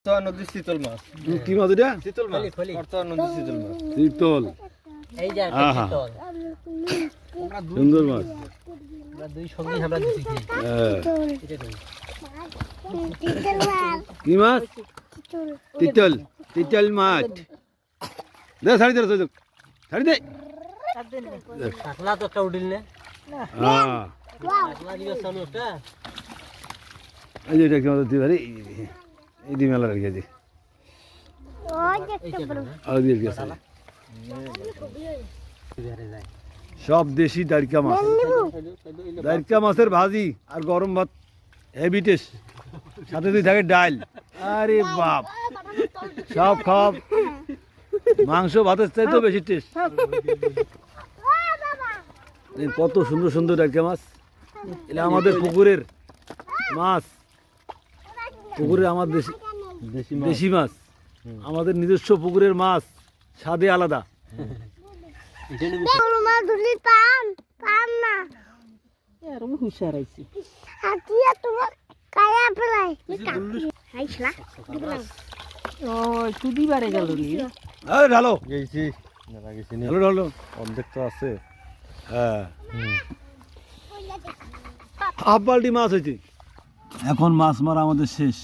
নদীর শীতল মাছ। কি মাছ এটা? শীতল মাছ। বর্তমান নদীর শীতল মাছ। শীতল। এই যে একটা শীতল। সুন্দর মাছ। আমরা দুই সঙ্গী আমরা দিছি কি? হ্যাঁ। এটা কই? কি মাছ? তিতল। তিতল মাছ। দে ছাড়ি দে সুযোগ। ছাড়ি দে। কাকলা তো একটা উঠিল না? হ্যাঁ। কাকলা দিও সামনেটা। এই যে এটা কি মাছ দিতে পারি? এই দি মেলা রেখে দি। আর দিয়ে কি আছে? সব দেশি দারকা মাছ। দারকা মাছের ভাজি আর গরম ভাত হেভি টেস্ট। সাথে দুই থাকে ডাল। আরে বাপ, সব খাব। মাংস ভাতের চাইতেও বেশি টেস্ট। কত সুন্দর সুন্দর দারকা মাছ। এটা আমাদের পুকুরের মাছ। পুকুরের আমার দেশি মাছ, আমাদের নিজস্ব পুকুরের মাছ, স্বাদে আলাদা। ঢালো গেছি মেলা গেছি নি। ঢালো ঢালো। অর্ধেক তো আছে। হ্যাঁ, হাফ বালতি মাছ হয়েছে। এখন মাছ মারা আমাদের শেষ।